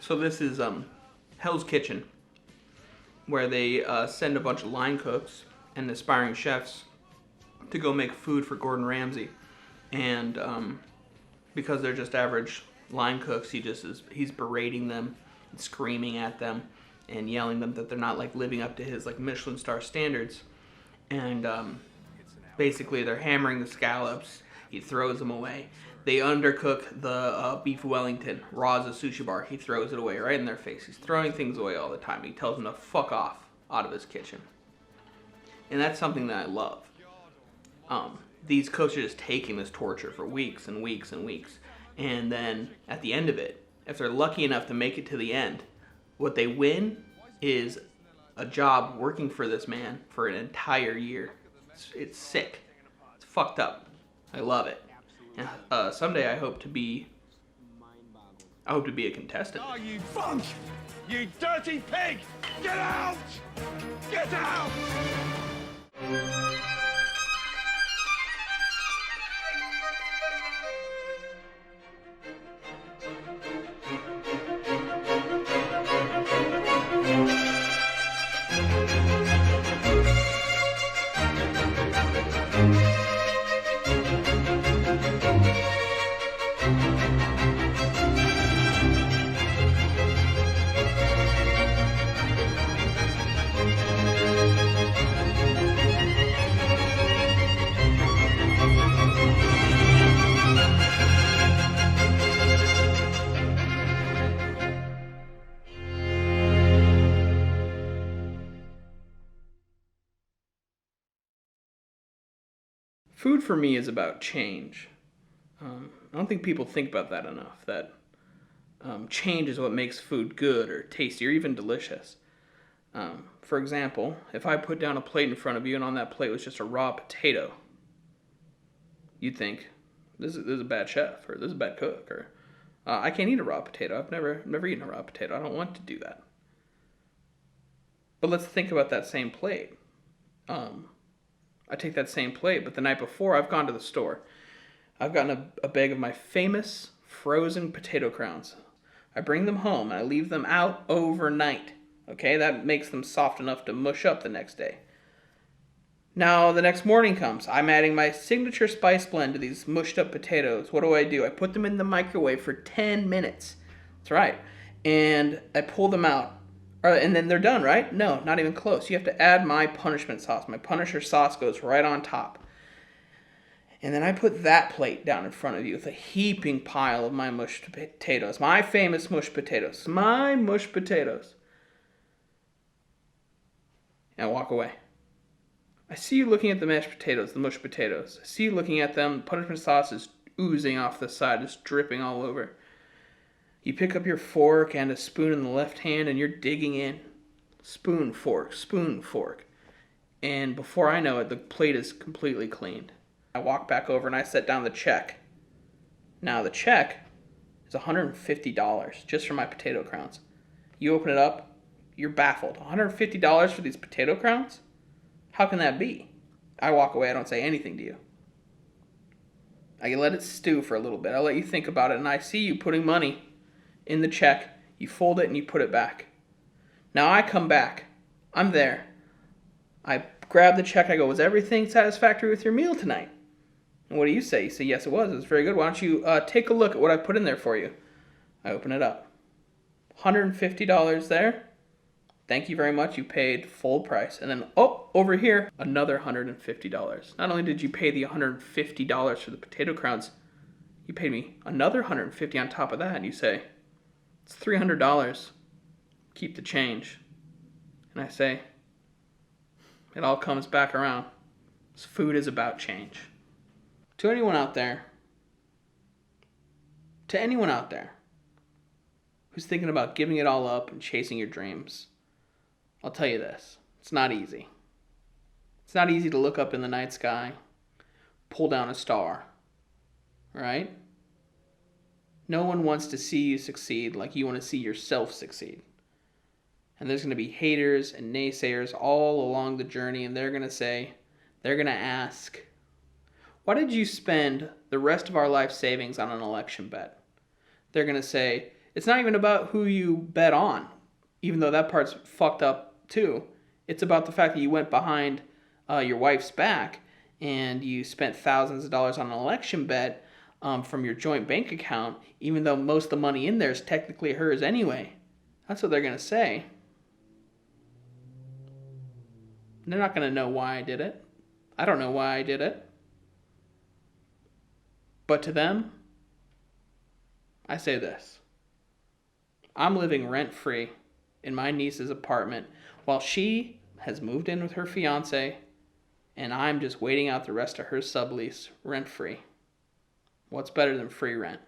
So this is Hell's Kitchen, where they send a bunch of line cooks and aspiring chefs to go make food for Gordon Ramsay, and because they're just average line cooks, he's berating them, and screaming at them, and yelling them that they're not like living up to his like Michelin star standards, and basically they're hammering the scallops. He throws them away. They undercook the beef Wellington raw as a sushi bar. He throws it away right in their face. He's throwing things away all the time. He tells them to fuck off out of his kitchen. And that's something that I love. These cooks are just taking this torture for weeks and weeks and weeks. And then at the end of it, if they're lucky enough to make it to the end, what they win is a job working for this man for an entire year. It's sick. It's fucked up. I love it. And someday I hope to be a contestant. Oh, you funk! You dirty pig! Get out! Get out! Food for me is about change. I don't think people think about that enough, that change is what makes food good or tasty or even delicious. For example, if I put down a plate in front of you and on that plate was just a raw potato, you'd think, this is a bad chef, or this is a bad cook, or I can't eat a raw potato. I've never eaten a raw potato. I don't want to do that. But let's think about that same plate. I take that same plate, but the night before I've gone to the store. I've gotten a bag of my famous frozen potato crowns. I bring them home and I leave them out overnight. Okay, that makes them soft enough to mush up the next day. Now the next morning comes. I'm adding my signature spice blend to these mushed up potatoes. What do? I put them in the microwave for 10 minutes. That's right. And I pull them out. And then they're done, right? No, not even close. You have to add my punishment sauce. My Punisher sauce goes right on top. And then I put that plate down in front of you with a heaping pile of my mushed potatoes. My famous mushed potatoes. My mushed potatoes. And I walk away. I see you looking at the mashed potatoes, the mushed potatoes. I see you looking at them. Punishment sauce is oozing off the side, just dripping all over. You pick up your fork and a spoon in the left hand and you're digging in. Spoon, fork, spoon, fork. And before I know it, the plate is completely cleaned. I walk back over and I set down the check. Now the check is $150 just for my potato crowns. You open it up, you're baffled. $150 for these potato crowns? How can that be? I walk away, I don't say anything to you. I let it stew for a little bit. I let you think about it and I see you putting money in the check, you fold it and you put it back. Now I come back. I'm there. I grab the check. I go, was everything satisfactory with your meal tonight? And what do you say? You say, yes, it was. It was very good. Why don't you take a look at what I put in there for you? I open it up. $150 there. Thank you very much. You paid full price. And then, over here, another $150. Not only did you pay the $150 for the potato crowns, you paid me another $150 on top of that. And you say, it's $300. Keep the change. And I say, it all comes back around. This food is about change. To anyone out there who's thinking about giving it all up and chasing your dreams, I'll tell you this. It's not easy. It's not easy to look up in the night sky, pull down a star, right? No one wants to see you succeed like you want to see yourself succeed. And there's going to be haters and naysayers all along the journey, and they're going to ask, why did you spend the rest of our life savings on an election bet? They're going to say, It's not even about who you bet on, even though that part's fucked up too. It's about the fact that you went behind your wife's back and you spent thousands of dollars on an election bet from your joint bank account, even though most of the money in there is technically hers anyway. That's what they're going to say. They're not going to know why I did it. I don't know why I did it. But to them, I say this. I'm living rent-free in my niece's apartment while she has moved in with her fiance, and I'm just waiting out the rest of her sublease rent-free. What's better than free rent?